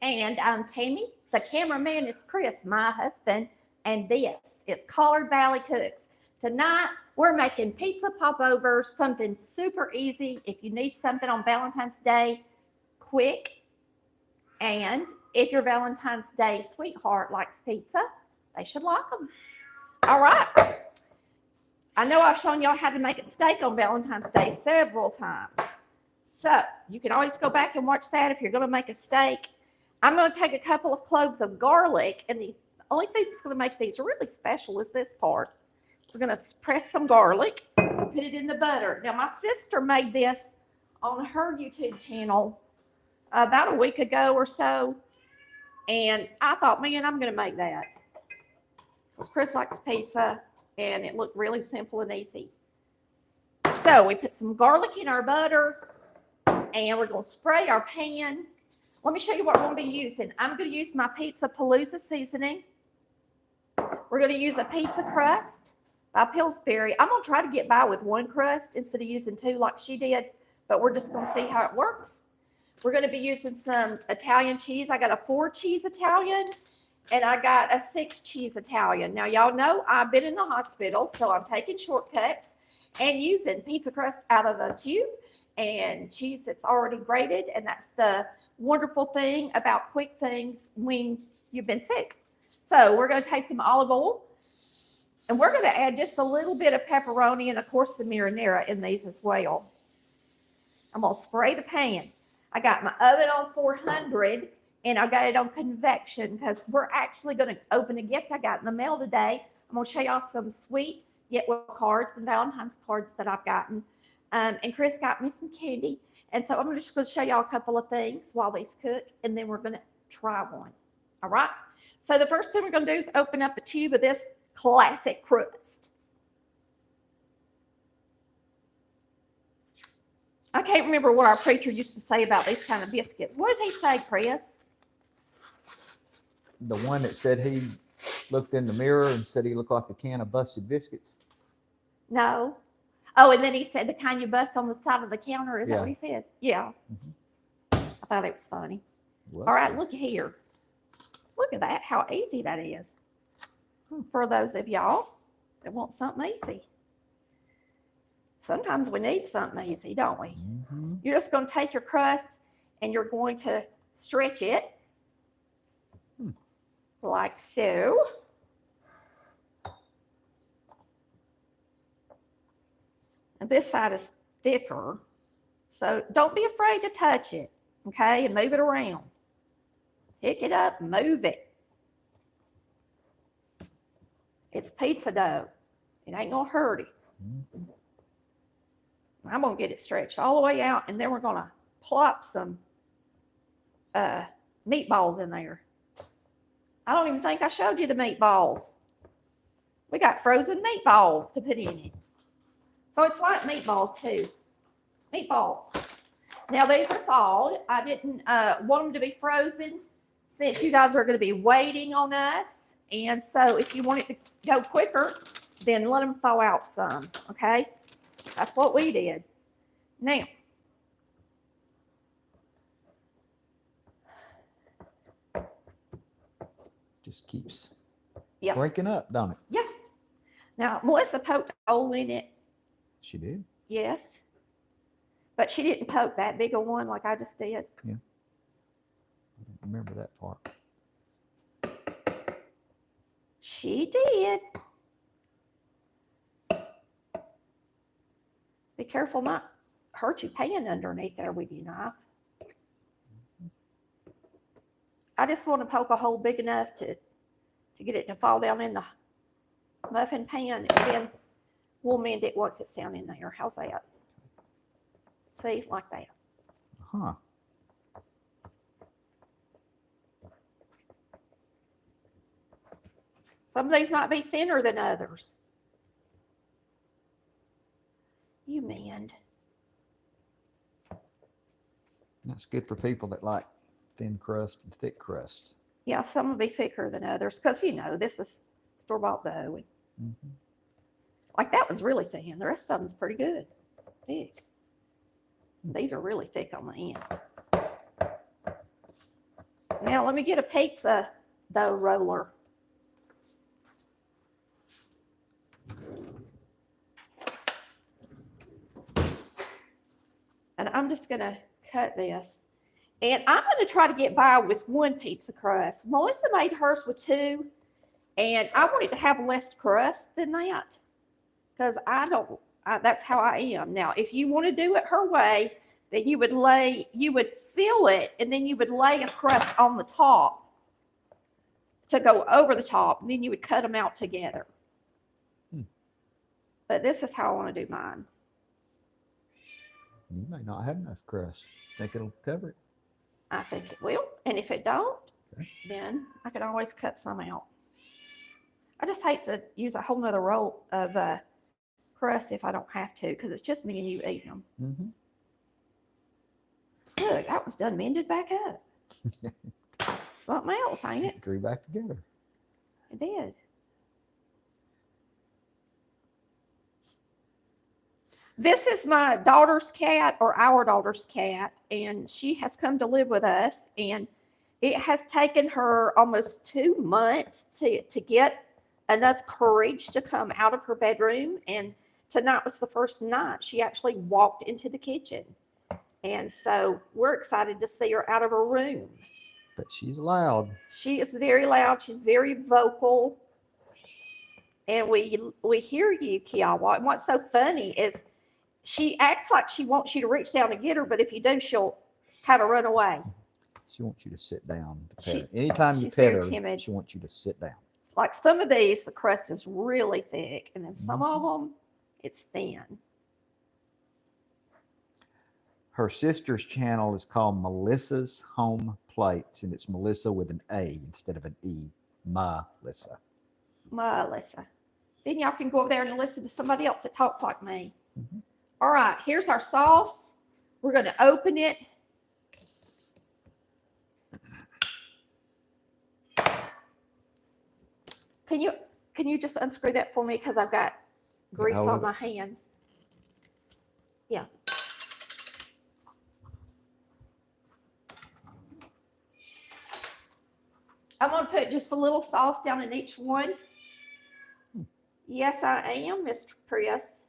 And I'm Tammy. The cameraman is Chris, my husband. And this is Collard Valley Cooks. Tonight, we're making pizza popovers, something super easy if you need something on Valentine's Day, quick. And if your Valentine's Day sweetheart likes pizza, they should like them. All right. I know I've shown y'all how to make a steak on Valentine's Day several times. So you can always go back and watch that if you're going to make a steak. I'm going to take a couple of cloves of garlic, and the only thing that's going to make these really special is this part. We're going to press some garlic, put it in the butter. Now, my sister made this on her YouTube channel about a week ago or so, and I thought, man, I'm going to make that. Because Chris likes pizza, and it looked really simple and easy. So we put some garlic in our butter, and we're going to spray our pan. Let me show you what we're going to be using. I'm going to use my Pizza Palooza seasoning. We're going to use a pizza crust by Pillsbury. I'm going to try to get by with one crust instead of using two like she did, but we're just going to see how it works. We're going to be using some Italian cheese. I got a 4-cheese Italian, and I got a 6-cheese Italian. Now, y'all know I've been in the hospital, so I'm taking shortcuts and using pizza crust out of a tube and cheese that's already grated, and that's the wonderful thing about quick things when you've been sick. So we're going to take some olive oil, and we're going to add just a little bit of pepperoni and, of course, the marinara in these as well. I'm going to spray the pan. I got my oven on 400, and I got it on convection because we're actually going to open a gift I got in the mail today. I'm going to show y'all some sweet Get Well cards and Valentine's cards that I've gotten. And Chris got me some candy. And so I'm just going to show y'all a couple of things while these cook, and then we're going to try one. All right? So the first thing we're going to do is open up a tube of this classic crust. I can't remember what our preacher used to say about these kind of biscuits. What did he say, Chris? The one that said he looked in the mirror and said he looked like a can of busted biscuits? No. Oh, and then he said the kind you bust on the side of the counter. Is that what he said? Yeah. Mm-hmm. I thought it was funny. All right, look here. Look at that, how easy that is. For those of y'all that want something easy. Sometimes we need something easy, don't we? Mm-hmm. You're just going to take your crust and you're going to stretch it like so. And this side is thicker, so don't be afraid to touch it, okay? And move it around. Pick it up, move it. It's pizza dough. It ain't gonna hurt it. Mm-hmm. I'm gonna get it stretched all the way out, and then we're gonna plop some meatballs in there. I don't even think I showed you the meatballs. We got frozen meatballs to put in it. So it's like meatballs too. Meatballs. Now these are thawed. I didn't want them to be frozen since you guys are going to be waiting on us. And so if you want it to go quicker, then let them thaw out some, okay? That's what we did. Now, just keeps breaking up, don't it? Yeah. Now, Melissa poked a hole in it. She did? Yes. But she didn't poke that big a one like I just did. Yeah. I don't remember that part. She did. Be careful not hurt your pan underneath there with your knife. I just want to poke a hole big enough to get it to fall down in the muffin pan, and then we'll mend it once it's down in there. How's that? See, like that. Huh. Some of these might be thinner than others. You mend. That's good for people that like thin crust and thick crust. Yeah, some will be thicker than others because, you know, this is store-bought dough. Mm-hmm. Like that one's really thin. The rest of them's pretty good. Thick. These are really thick on the end. Now, let me get a pizza dough roller. And I'm just going to cut this. And I'm going to try to get by with one pizza crust. Melissa made hers with two. And I wanted to have less crust than that. Because that's how I am. Now, if you want to do it her way, then you would fill it, and then you would lay a crust on the top to go over the top, and then you would cut them out together. But this is how I want to do mine. You may not have enough crust. Think it'll cover it? I think it will. And if it don't, okay, then I can always cut some out. I just hate to use a whole nother roll of crust if I don't have to, because it's just me and you eating them. Mm-hmm. Look, that one's done mended back up. Something else, ain't it? Grew back together. It did. This is my daughter's cat, or our daughter's cat, and she has come to live with us, and it has taken her almost 2 months to get enough courage to come out of her bedroom, and tonight was the first night she actually walked into the kitchen. And so we're excited to see her out of her room. But she's loud. She is very loud. She's very vocal. And we hear you, Kiawa. And what's so funny is she acts like she wants you to reach down and get her, but if you do, she'll kind of run away. She wants you to sit down to pet her. Anytime you pet her, timid. She wants you to sit down. Like some of these, the crust is really thick, and then some of them, it's thin. Her sister's channel is called Melissa's Home Plates, and it's Melissa with an A instead of an E. Melissa. Melissa. Then y'all can go over there and listen to somebody else that talks like me. Mm-hmm. All right, here's our sauce. We're going to open it. Can you just unscrew that for me, because I've got grease on my hands. Yeah. I'm going to put just a little sauce down in each one. Yes, I am, Mr. Chris.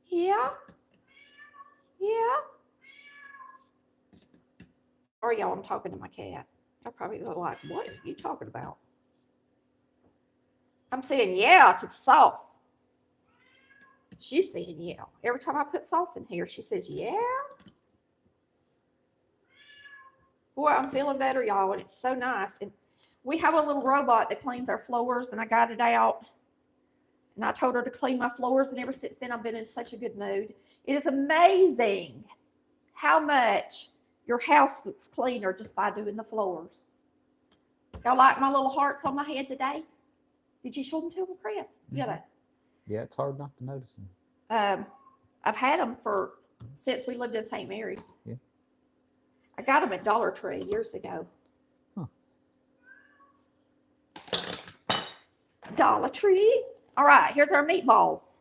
Yeah. Yeah. Or y'all, I'm talking to my cat. I probably go like, what are you talking about? I'm saying yeah to the sauce. She's saying yeah. Every time I put sauce in here, she says yeah. Boy, I'm feeling better, y'all, and it's so nice. And we have a little robot that cleans our floors, and I got it out. And I told her to clean my floors, and ever since then, I've been in such a good mood. It is amazing how much your house looks cleaner just by doing the floors. Y'all like my little hearts on my head today? Did you show them to them, Chris? Mm-hmm. Yeah, it's hard not to notice them. I've had them since we lived in St. Mary's. Yeah. I got them at Dollar Tree years ago. Huh. Dollar Tree. All right, here's our meatballs.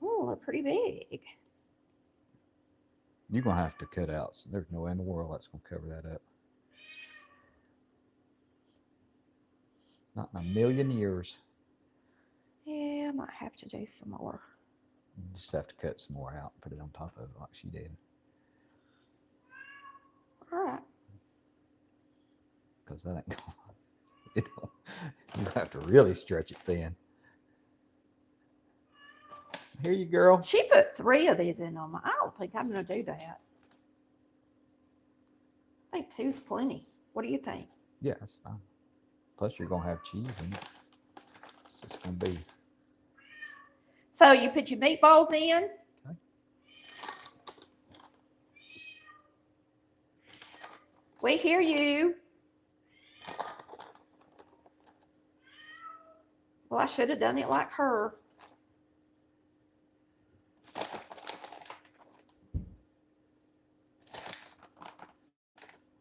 Oh, they're pretty big. You're going to have to cut out. So there's no way in the world that's going to cover that up. Not in a million years. Yeah, I might have to do some more. You just have to cut some more out and put it on top of it like she did. All right. Because that ain't going to... You have to really stretch it thin. Here you girl. She put 3 of these in them. I don't think I'm going to do that. I think 2's plenty. What do you think? Yeah, that's fine. Plus you're going to have cheese in it. It's just going to be... So you put your meatballs in. Okay. We hear you. Well, I should have done it like her.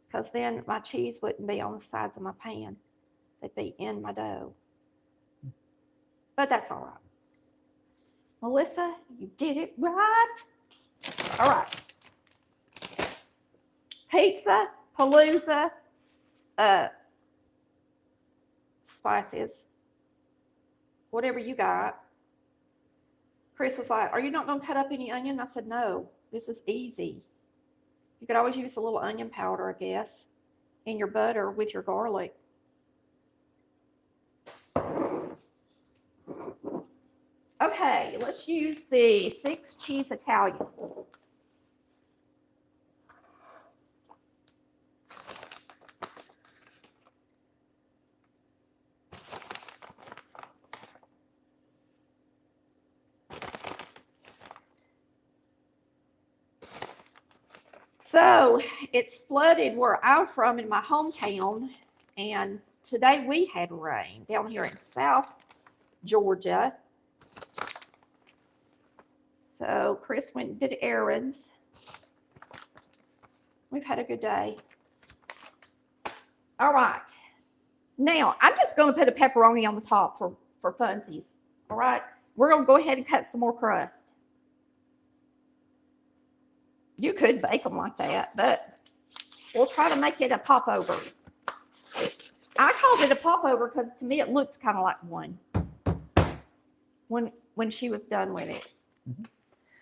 Because then my cheese wouldn't be on the sides of my pan. They'd be in my dough. But that's all right. Melissa, you did it right. All right. Pizza, palooza, spices, whatever you got. Chris was like, are you not going to cut up any onion? I said, no, this is easy. You could always use a little onion powder, I guess, in your butter with your garlic. Okay, let's use the 6 cheese Italian. So it's flooded where I'm from in my hometown, and today we had rain down here in South Georgia. So Chris went and did errands. We've had a good day. All right. Now, I'm just going to put a pepperoni on the top for funsies. All right. We're going to go ahead and cut some more crust. You could bake them like that, but we'll try to make it a popover. I called it a popover because to me it looked kind of like one when she was done with it. Mm-hmm.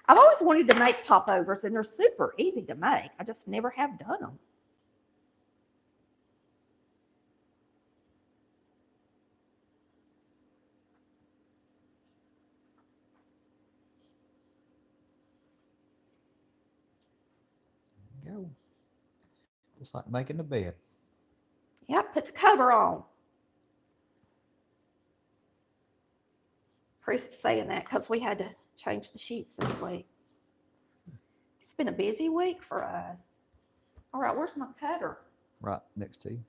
I've always wanted to make popovers, and they're super easy to make. I just never have done them. Go. Just like making the bed. Yep, put the cover on. Chris is saying that because we had to change the sheets this week. It's been a busy week for us. All right, where's my cutter? Right next to you.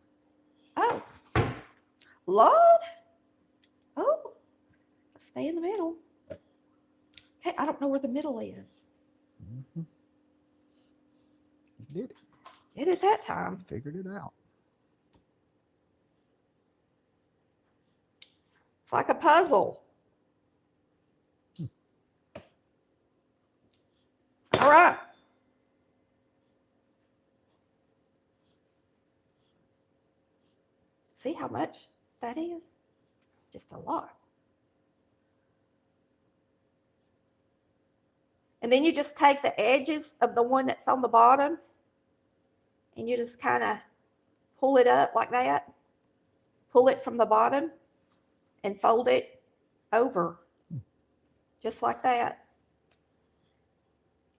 Oh, Lord. Oh, stay in the middle. Okay, I don't know where the middle is. Mm-hmm. You did it. Did it that time. Figured it out. It's like a puzzle. All right. See how much that is? It's just a lot. And then you just take the edges of the one that's on the bottom and you just kind of pull it up like that. Pull it from the bottom and fold it over just like that.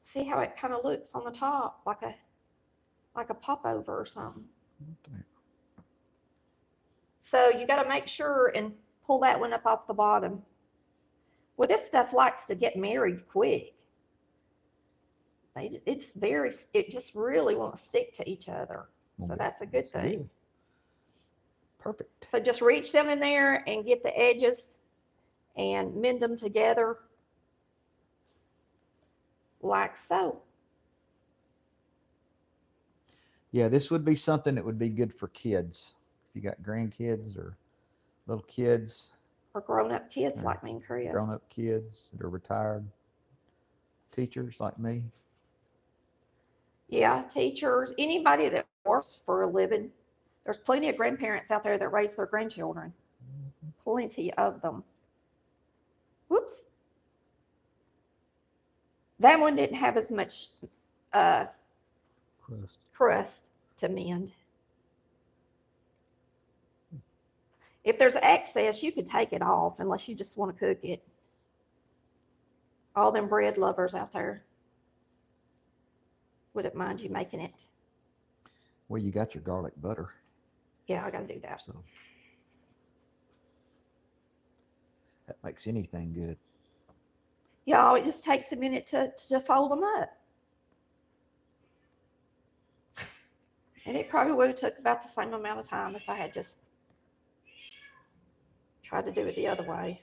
See how it kind of looks on the top like a popover or something. Okay. So you got to make sure and pull that one up off the bottom. Well, this stuff likes to get married quick. It just really won't stick to each other. So that's a good thing. Good. Perfect. So just reach them in there and get the edges and mend them together like so. Yeah, this would be something that would be good for kids. If you got grandkids or little kids. Or grown-up kids like me and Chris. Grown-up kids that are retired. Teachers like me. Yeah, teachers, anybody that works for a living. There's plenty of grandparents out there that raise their grandchildren. Plenty of them. Whoops. That one didn't have as much crust to mend. If there's excess, you could take it off unless you just want to cook it. All them bread lovers out there wouldn't mind you making it. Well, you got your garlic butter. Yeah, I got to do that. So that makes anything good. Y'all, it just takes a minute to fold them up. And it probably would have took about the same amount of time if I had just tried to do it the other way.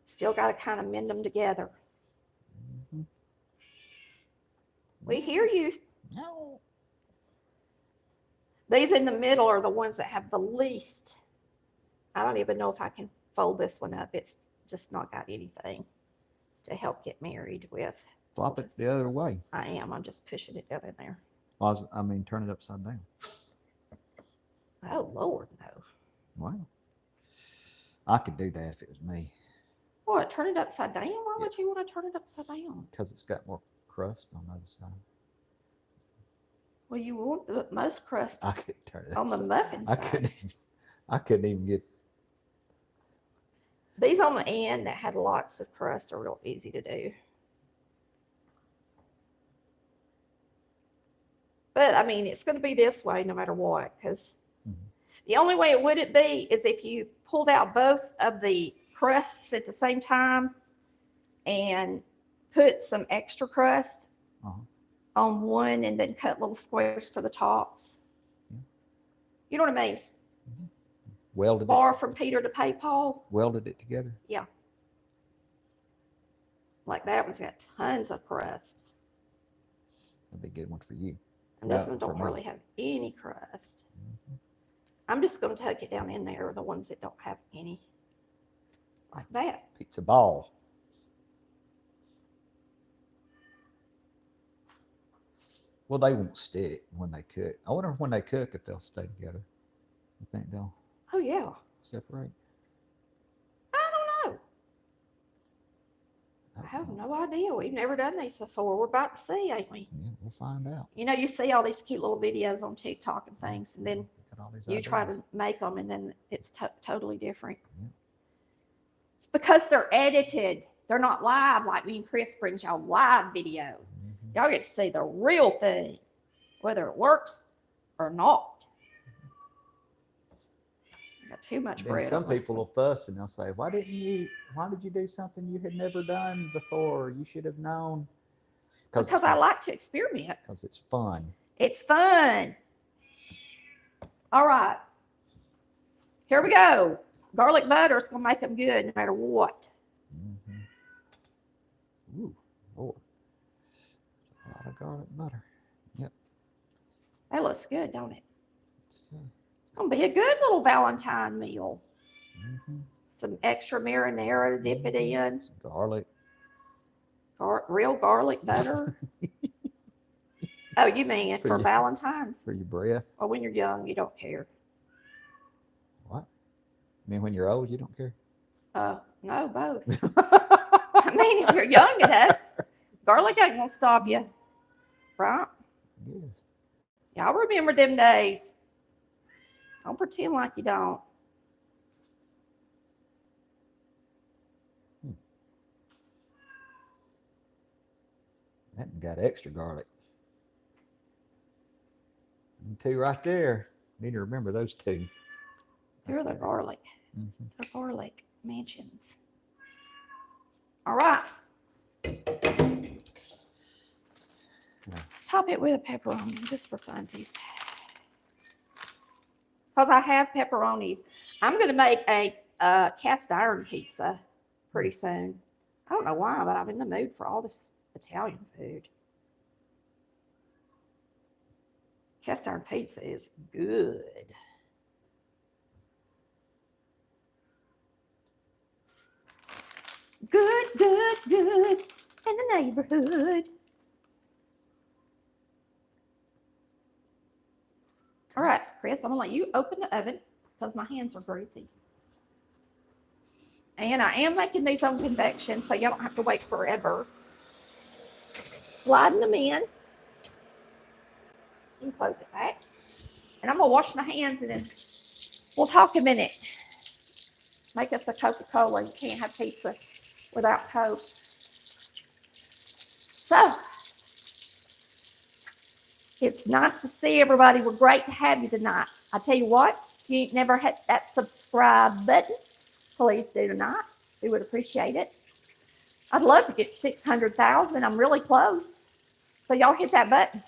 Still got to kind of mend them together. Mm-hmm. We hear you. No. These in the middle are the ones that have the least. I don't even know if I can fold this one up. It's just not got anything to help get married with. Flop it the other way. I am. I'm just pushing it down in there. I mean, turn it upside down. Oh, Lord, no. Wow. I could do that if it was me. What, turn it upside down? Why would you want to turn it upside down? Because it's got more crust on the other side. Well, you want the most crust I could turn it on the upside. muffin side. I couldn't even get. These on the end that had lots of crust are real easy to do. But, I mean, it's going to be this way no matter what, because the only way it wouldn't be is if you pulled out both of the crusts at the same time and put some extra crust on one and then cut little squares for the tops. You know what I mean? Welded Borrow from Peter to pay Paul. Welded it together. Yeah. Like that one's got tons of crust. That'd be a good one for you. And this one don't really have any crust. I'm just going to tuck it down in there, the ones that don't have any. Like that. Pizza ball. Well, they won't stick when they cook. I wonder when they cook if they'll stay together. You think they'll Oh, yeah. separate? I don't know. I have no idea. We've never done these before. We're about to see, ain't we? Yeah, we'll find out. You know, you see all these cute little videos on TikTok and things, and then you try to make them, and then it's totally different. Yeah. It's because they're edited. They're not live like me and Chris brings y'all live video. Y'all get to see the real thing, whether it works or not. I got too much bread. Some people will fuss and they'll say, why did you do something you had never done before? You should have known. Because I like to experiment. Because it's fun. It's fun. All right. Here we go. Garlic butter is going to make them good no matter what. Ooh, Lord. That's a lot of garlic butter. Yep. That looks good, don't it? It's good. It's going to be a good little Valentine meal. Some extra marinara to dip it in. Some garlic. Real garlic butter. Oh, you mean it for Valentine's? For your breath. Or when you're young, you don't care. What? I mean, when you're old, you don't care? No, both. I mean, if you're young enough, garlic ain't going to stop you. Right? Yes. Y'all remember them days. Don't pretend like you don't. That one got extra garlic. And two right there. Need to remember those two. They're the garlic. They're garlic mansions. All right. Let's top it with a pepperoni just for funsies. Because I have pepperonis. I'm going to make a cast iron pizza pretty soon. I don't know why, but I'm in the mood for all this Italian food. Cast iron pizza is good. Good, good, good in the neighborhood. All right, Chris, I'm going to let you open the oven because my hands are greasy. And I am making these on convection, so y'all don't have to wait forever. Sliding them in. You can close it back. And I'm going to wash my hands and then we'll talk a minute. Make us a Coca-Cola. You can't have pizza without Coke. So, it's nice to see everybody. We're great to have you tonight. I tell you what, if you ain't never hit that subscribe button, please do tonight. We would appreciate it. I'd love to get 600,000. I'm really close. So y'all hit that button.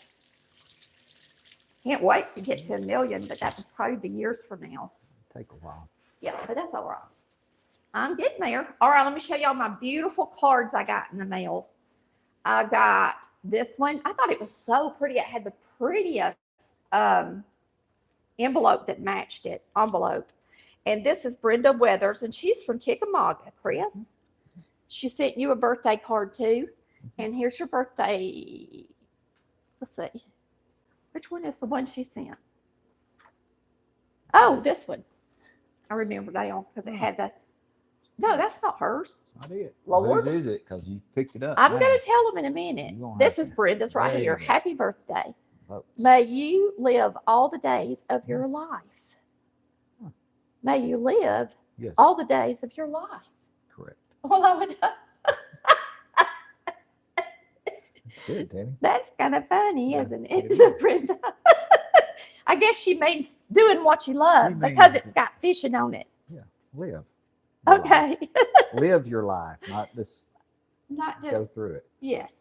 Can't wait to get to 1 million, but that would probably be years from now. Take a while. Yeah, but that's all right. I'm getting there. All right, let me show y'all my beautiful cards I got in the mail. I got this one. I thought it was so pretty. It had the prettiest envelope that matched it. Envelope. And this is Brenda Weathers, and she's from Chickamauga, Chris. She sent you a birthday card too. And here's your birthday. Let's see. Which one is the one she sent? Oh, this one. I remember now because it had the. No, that's not hers. That's not it. Lord. Whose is it? Because you picked it up. I'm now. going to tell them in a minute. This is Brenda's right There here. you go. Happy birthday. Votes. May you live all the days of your life. May you live Yes. all the days of your life. Correct. Well, I would. Good, Tammy. That's kind of funny, Yeah, isn't it it, is. Brenda? I guess she means doing what you love She because means- it's got fishing on it. Live. your Okay. life. Live your life, not just Not go just, through it. yes.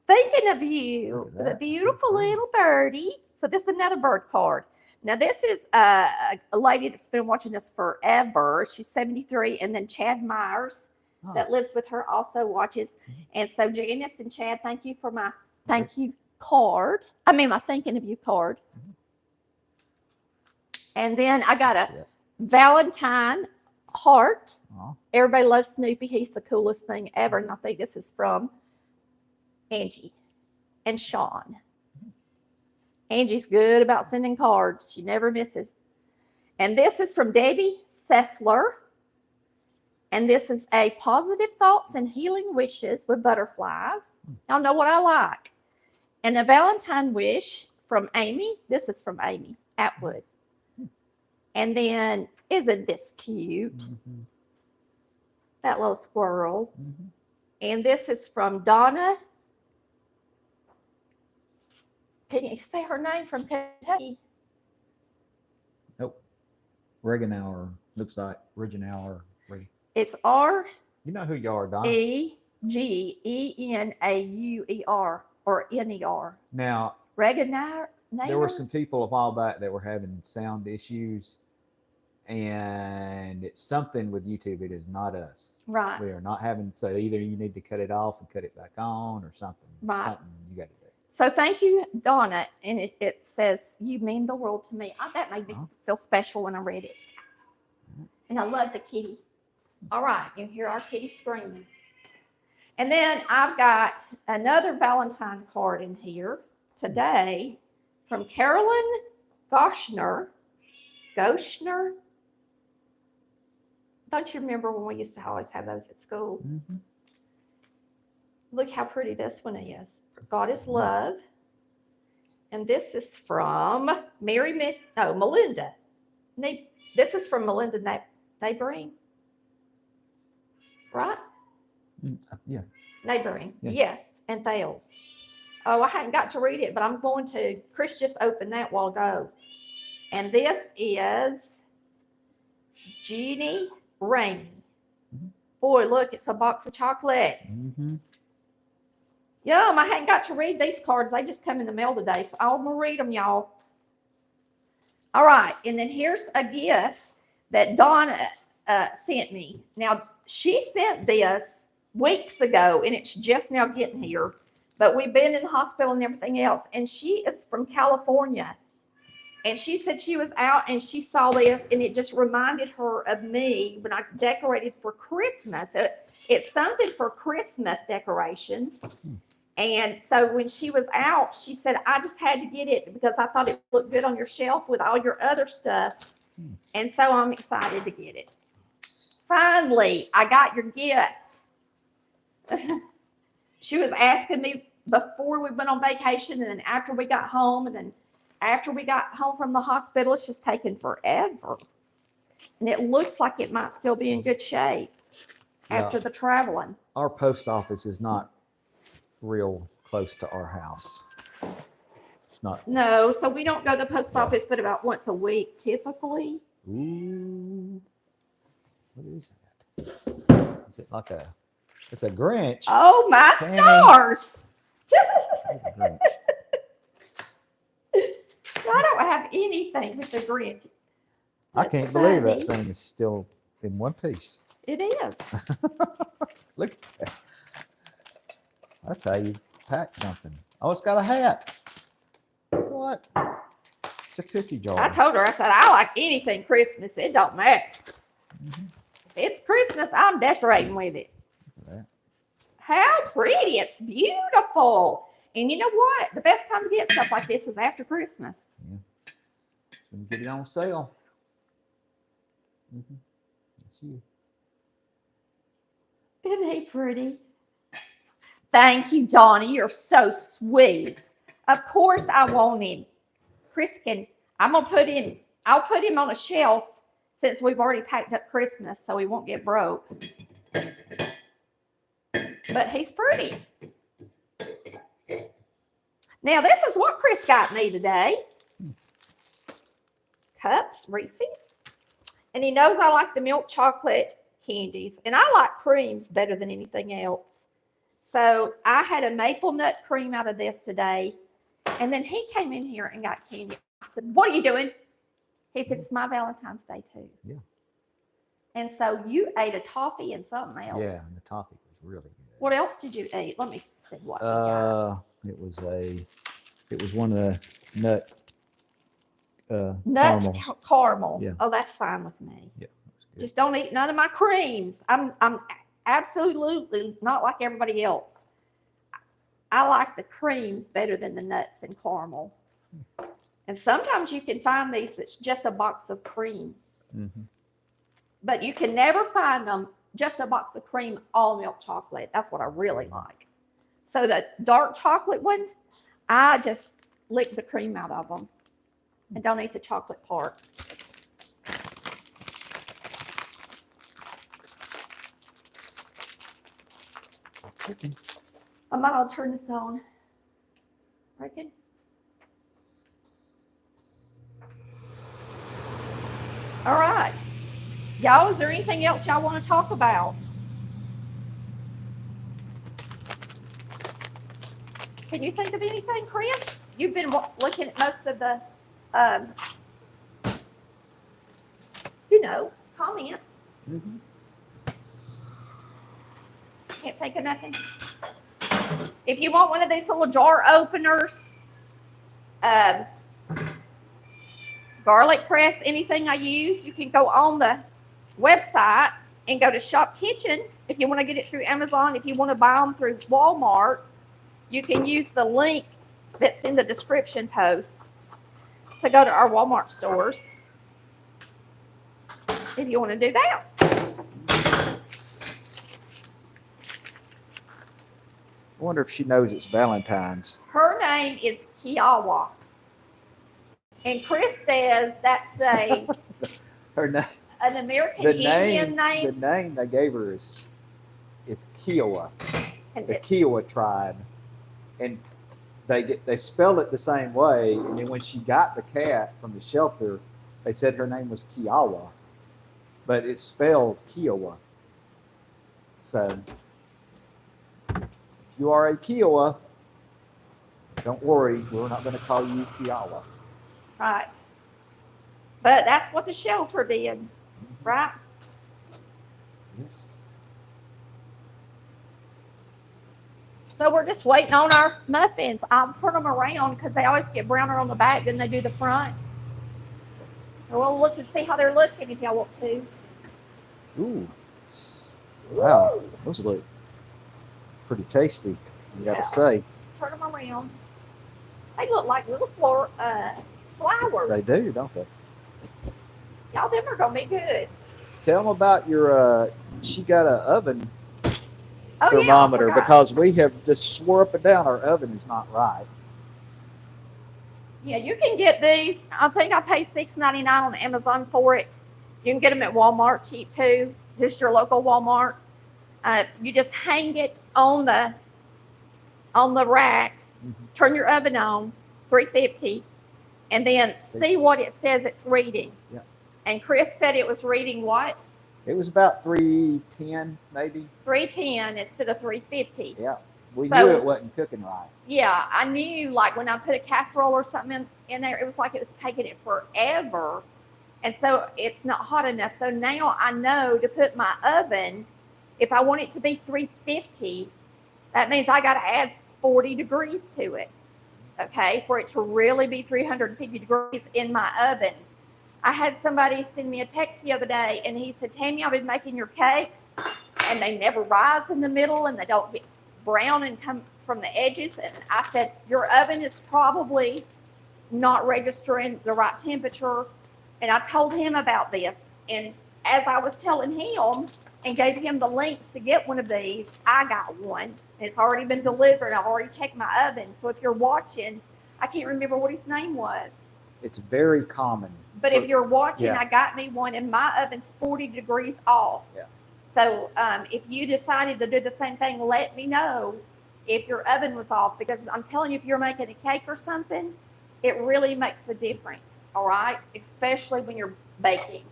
Thinking of you, Look at the that. beautiful Good little birdie. So this is another bird card. Now this is a lady that's been watching us forever. She's 73. And then Chad Myers Oh, that lives with her also watches. And so Janice and Chad, thank you for my thank you card. I mean, my thinking of you card. And then I got a Yeah. Valentine heart. aw, Everybody loves Snoopy. He's the coolest thing ever. And I think this is from Angie and Sean. Angie's good about sending cards. She never misses. And this is from Debbie Sessler. And this is a positive thoughts and healing wishes with butterflies. Y'all know what I like. And a Valentine wish from Amy. This is from Amy Atwood. And then, isn't this cute? mhm, That little squirrel. mhm. And this is from Donna. Can you say her name from Kentucky? Nope. Regenauer. Looks like Regenauer. It's R You know who you are, Don. E G E N A U E R or N E R. Now, Regenauer. there were some people a while back that were having sound issues, and it's something with YouTube. It is not us. Right. We are not having, so either you need to cut it off and cut it back on or something. Right. Something you got to do. So thank you, Donna. And it says, you mean the world to me. That made me Uh-huh. feel special when I read it. And I love the kitty. All right, you hear our kitty screaming. And then I've got another Valentine card in here today from Carolyn Goshner. Goshner? Don't you remember when we used to always have those at school? Mhm. Look how pretty this one is. God is love. And this is from Melinda. This is from Melinda Neighboring. Right? Yeah. Neighboring. Yeah. Yes. And Thales. Oh, I hadn't got to read it, but I'm going to. Chris just opened that while ago. And this is Jeannie Rainey. Mhm. Boy, look, it's a box of chocolates. Mhm. Yum, I hadn't got to read these cards. They just come in the mail today. So I'm going to read them, y'all. All right. And then here's a gift that Donna sent me. Now, she sent this weeks ago, and it's just now getting here. But we've been in the hospital and everything else. And she is from California. And she said she was out and she saw this, and it just reminded her of me when I decorated for Christmas. It's something for Christmas decorations. And so when she was out, she said, I just had to get it because I thought it looked good on your shelf with all your other stuff. And so I'm excited to get it. Finally, I got your gift. She was asking me before we went on vacation, and then after we got home, and then after we got home from the hospital. It's just taken forever. And it looks like it might still be in good shape after the traveling. Our post office is not real close to our house. It's not. No, so we don't go to the post office but about once a week typically. Ooh. What is that? Is it like a, it's a Grinch. Oh, my Tammy. stars. It's a Grinch. I don't have anything with the Grinch. I That's can't believe that funny. thing is still in one piece. It is. Look at that. That's how you pack something. Oh, it's got a hat. What? It's a cookie jar. I told her, I said, I like anything Christmas. It don't matter. Christmas, I'm decorating with it. Look at How pretty. It's beautiful. And you know what? The best time to get stuff like this is after Christmas. that. When you get it on sale. That's you. Isn't he pretty? Thank you, Donnie. You're so sweet. Of course I want him. Chris I'll put him on a shelf since we've already packed up Christmas so he won't get broke. But he's pretty. Now, this is what Chris got me today. Cups, Reese's. And he knows I like the milk chocolate candies. And I like creams better than anything else. So I had a maple nut cream out of this today. And then he came in here and got candy. I said, what are you doing? He said, it's my Valentine's Day too. Yeah. And so you ate a toffee and something else. Yeah, and the toffee was really good. What else did you eat? Let me see what you got. It was one of the nut Nut caramels. caramel. Yeah. Oh, that's fine with me. Yeah, that's good. Just don't eat none of my creams. I'm absolutely not like everybody else. I like the creams better than the nuts and caramel. And sometimes you can find these, it's just a box of cream. Mm-hmm. But you can never find them just a box of cream, all milk chocolate. That's what I really like. So the dark chocolate ones, I just lick the cream out of them and don't eat the chocolate part. Okay. I might all turn this on. Reckon? All right. Y'all, is there anything else y'all want to talk about? Can you think of anything, Chris? You've been looking at most of the, comments. Mm-hmm. Can't think of nothing. If you want one of these little jar openers, garlic press, anything I use, you can go on the website and go to Shop Kitchen. If you want to get it through Amazon, if you want to buy them through Walmart, you can use the link that's in the description post to go to our Walmart stores if you want to do that. I wonder if she knows it's Valentine's. Her name is Kiawa. And Chris says that's Her name. an American The Indian The name. name they gave her is Kiowa, And the Kiowa tribe, and they spelled it the same way. And then when she got the cat from the shelter, they said her name was Kiawa, but it's spelled Kiowa. So if you are a Kiowa, don't worry, we're not going to call you Kiawa. Right. But that's what the shelter did, right? Yes. So we're just waiting on our muffins. I'll turn them around because they always get browner on the back than they do the front. So we'll look and see how they're looking if y'all want to. Ooh. Wow. Those look pretty tasty, you got to say. Let's turn them around. They look like little flowers. They do, don't they? Y'all, them are going to be good. Tell them about your, she got an oven Oh, thermometer yeah, I forgot. because we have just swore up and down our oven is not right. Yeah, you can get these. I think I paid $6.99 on Amazon for it. You can get them at Walmart cheap too, just your local Walmart. You just hang it on the rack, turn your oven on, 350, and then see what it says it's reading. Yeah. And Chris said it was reading what? It was about 310, maybe. 310 instead of 350. Yeah, we So- knew it wasn't cooking right. Yeah, I knew like when I put a casserole or something in there, it was like it was taking it forever. And so it's not hot enough. So now I know to put my oven, if I want it to be 350, that means I got to add 40 degrees to it, okay, for it to really be 350 degrees in my oven. I had somebody send me a text the other day, and he said, Tammy, I've been making your cakes, and they never rise in the middle, and they don't get brown and come from the edges. And I said, your oven is probably not registering the right temperature. And I told him about this. And as I was telling him and gave him the links to get one of these, I got one. It's already been delivered. I've already checked my oven. So if you're watching, I can't remember what his name was. It's very common. But if you're watching, yeah. I got me one, and my oven's 40 degrees off. Yeah. So if you decided to do the same thing, let me know if your oven was off, because I'm telling you, if you're making a cake or something, it really makes a difference, all right? Especially when you're baking.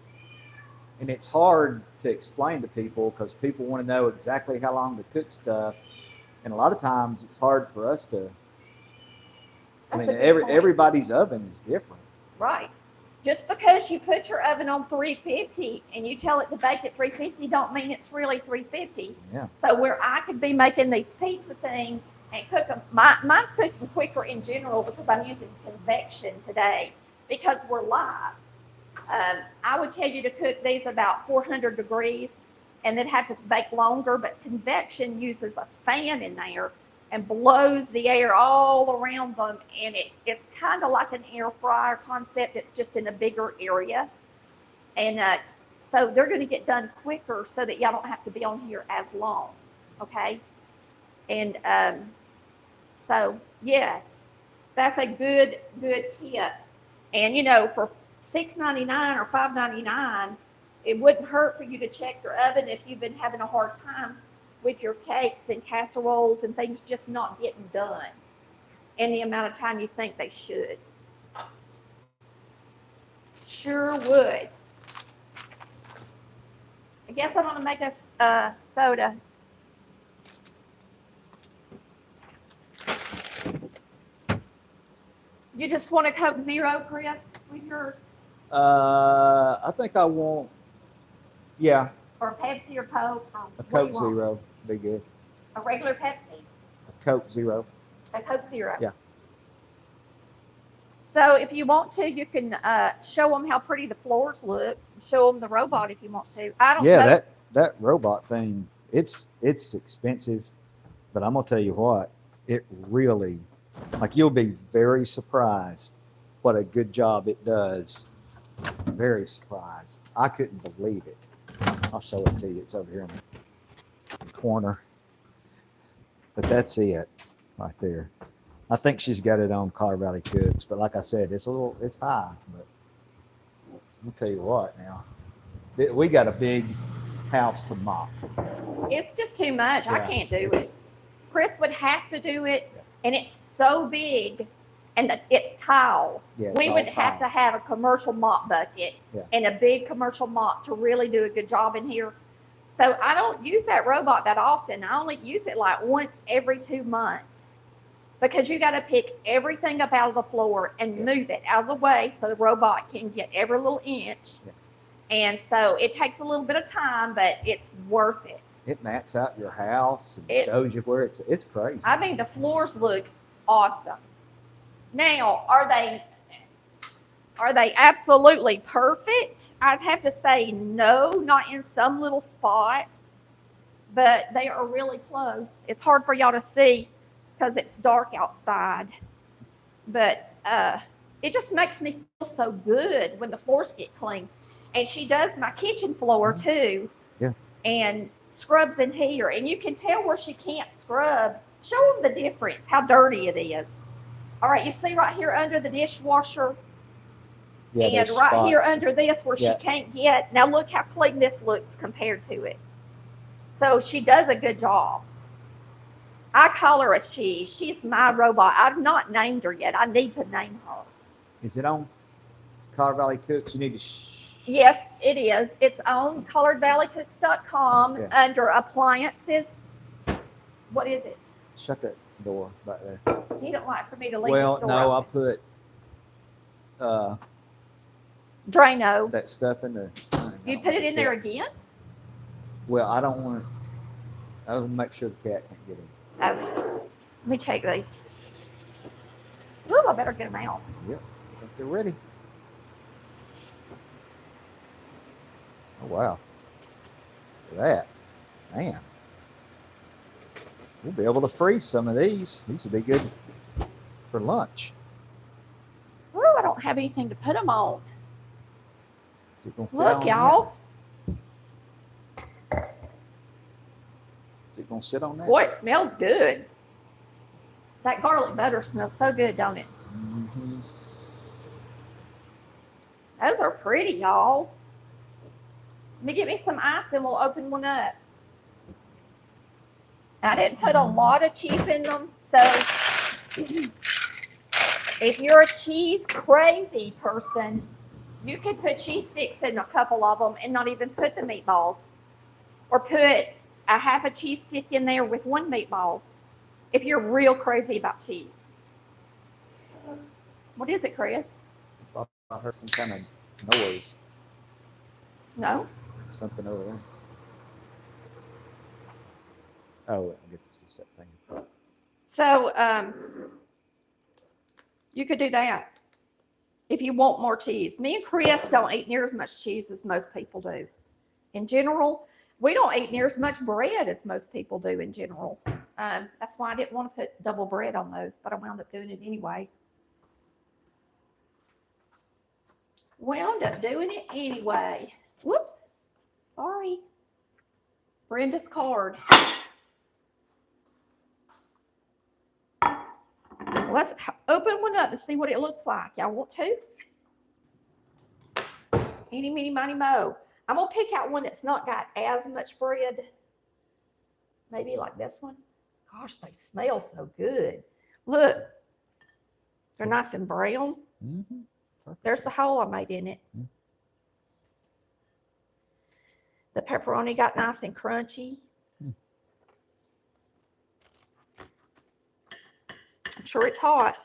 And it's hard to explain to people because people want to know exactly how long to cook stuff. And a lot of times it's hard for us to, everybody's oven is different. Right. Just because you put your oven on 350 and you tell it to bake at 350 don't mean it's really 350. Yeah. So where I could be making these pizza things and cook them, mine's cooking quicker in general because I'm using convection today because we're live. I would tell you to cook these about 400 degrees and then have to bake longer, but convection uses a fan in there and blows the air all around them, and it's kind of like an air fryer concept. It's just in a bigger area, and so they're going to get done quicker so that y'all don't have to be on here as long, okay? And so yes, that's a good tip. And you know, for $6.99 or $5.99, it wouldn't hurt for you to check your oven if you've been having a hard time with your cakes and casseroles and things just not getting done in the amount of time you think they should. Sure would. I guess I'm going to make us soda. You just want a Coke Zero, Chris, with yours? I think I want, yeah. Or Pepsi or Coke? Or a Coke Zero be good. A regular Pepsi? A Coke Zero. A Coke Zero. Yeah. So if you want to, you can show them how pretty the floors look. Show them the robot if you want to. I don't know. Yeah, that robot thing, it's expensive, but I'm gonna tell you what, it really, like, you'll be very surprised what a good job it does. Very surprised. I couldn't believe it. I'll show it to you. It's over here in the corner. But that's it right there. I think she's got it on Colorado Valley Cooks, but like I said, it's high. But I'll tell you what now. We got a big house to mop. It's just too much. Yeah, I can't do it. Chris would have to do it, and it's so big, and it's tile. Yeah, we would have to have a commercial mop bucket and a big commercial mop to really do a good job in here. So I don't use that robot that often. I only use it like once every 2 months because you got to pick everything up out of the floor and move it out of the way so the robot can get every little inch. Yeah. And so it takes a little bit of time, but it's worth it. It maps out your house and shows you where it's crazy. I mean, the floors look awesome. Now, are they absolutely perfect? I'd have to say no, not in some little spots, but they are really close. It's hard for y'all to see because it's dark outside, but it just makes me feel so good when the floors get clean. And she does my kitchen floor too. Yeah. And scrubs in here, and you can tell where she can't scrub. Show them the difference, how dirty it is. All right, you see right here under the dishwasher, and right here under this where she can't get. Now look how clean this looks compared to it. So she does a good job. I call her a she. She's my robot. I've not named her yet. I need to name her. Is it on Colorado Valley Cooks? You need to. Yes, it is. It's on coloredvalleycooks.com under appliances. What is it? Shut that door back there. You don't like for me to leave the store no, open. I put Drano. That stuff in there. You put it in there again? Well, I don't want to. I want to make sure the cat can't get in. Oh, let me check these. Ooh, I better get them out. Yep, I think they're ready. Oh, wow. Look at that. Man. We'll be able to freeze some of these. These would be good for lunch. Oh, I don't have anything to put them on. Is it gonna fit Look, on y'all. that? Is it going to sit on that? Boy, it smells good. That garlic butter smells so good, don't it? Mm-hmm. Those are pretty, y'all. Let me get me some ice and we'll open one up. I didn't put a lot of cheese in them, so if you're a cheese crazy person, you could put cheese sticks in a couple of them and not even put the meatballs, or put a half a cheese stick in there with one meatball if you're real crazy about cheese. What is it, Chris? I thought I heard some kind of noise. No? Something over there. Oh, I guess it's just that thing. So you could do that if you want more cheese. Me and Chris don't eat near as much cheese as most people do. In general, we don't eat near as much bread as most people do in general. That's why I didn't want to put double bread on those, but I wound up doing it anyway. Whoops. Sorry. Brenda's card. Let's open one up and see what it looks like. Y'all want to? Eeny, meeny, miny, mo. I'm going to pick out one that's not got as much bread. Maybe like this one. Gosh, they smell so good. Look. They're nice and brown. Mm-hmm. There's the hole I made in it. Mm-hmm. The pepperoni got nice and crunchy. I'm sure it's hot.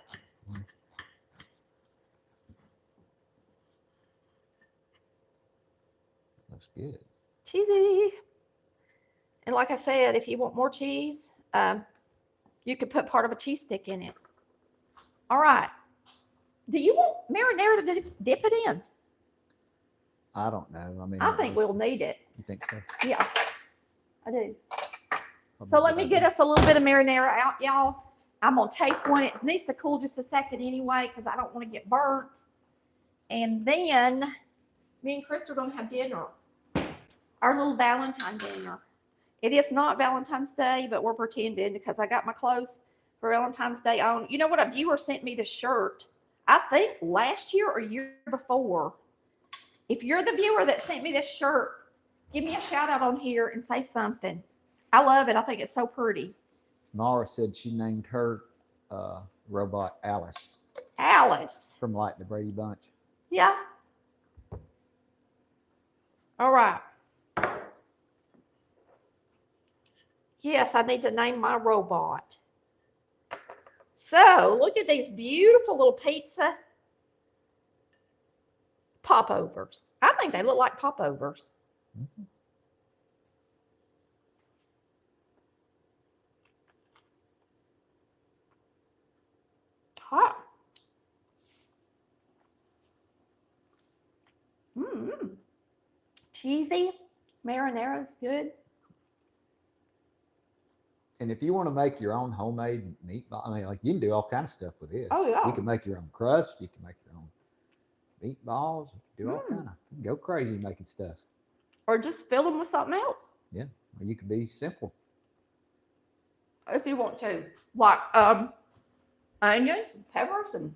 Looks good. Cheesy. And like I said, if you want more cheese, you could put part of a cheese stick in it. All right. Do you want marinara to dip it in? I don't know. I mean, I think we'll need it. You think so? Yeah, I do. So let me get us a little bit of marinara out, y'all. I'm going to taste one. It needs to cool just a second anyway because I don't want to get burnt. And then me and Chris are going to have dinner. Our little Valentine dinner. It is not Valentine's Day, but we're pretending because I got my clothes for Valentine's Day on. You know what? A viewer sent me this shirt, I think last year or year before. If you're the viewer that sent me this shirt, give me a shout out on here and say something. I love it. I think it's so pretty. Mara said she named her robot Alice. Alice. From like the Brady Bunch. Yeah. All right. Yes, I need to name my robot. So look at these beautiful little pizza popovers. I think they look like popovers. Mm-hmm. Hot. Mm-hmm. Cheesy. Marinara is good. And if you want to make your own homemade meatball, I mean, like you can do all kind of stuff with this. Oh, yeah. You can make your own crust. You can make your own meatballs. You can do all kind of. You can go crazy making stuff. Or just fill them with something else. Yeah. Or you can be simple. If you want to. Like onion, peppers, and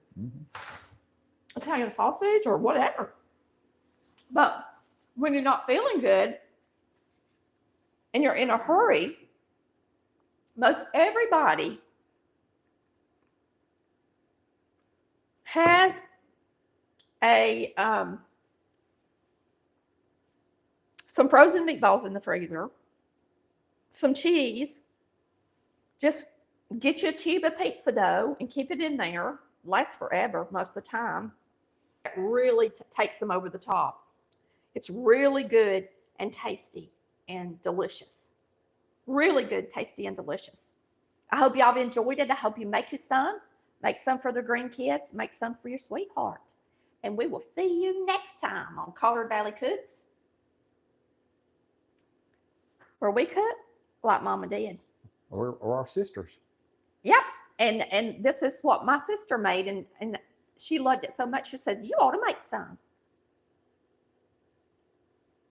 Italian sausage or whatever. But when you're not feeling good and you're in a hurry, most everybody has a some frozen meatballs in the freezer, some cheese. Just get you a tube of pizza dough and keep it in there. Lasts forever most of the time. It really takes them over the top. It's really good and tasty and delicious. Really good, tasty, and delicious. I hope y'all have enjoyed it. I hope you make you some. Make some for the green kids. Make some for your sweetheart. And we will see you next time on Collard Valley Cooks. where we cook like Mama did. Or our sisters. Yep. And this is what my sister made, and she loved it so much. She said, "You ought to make some."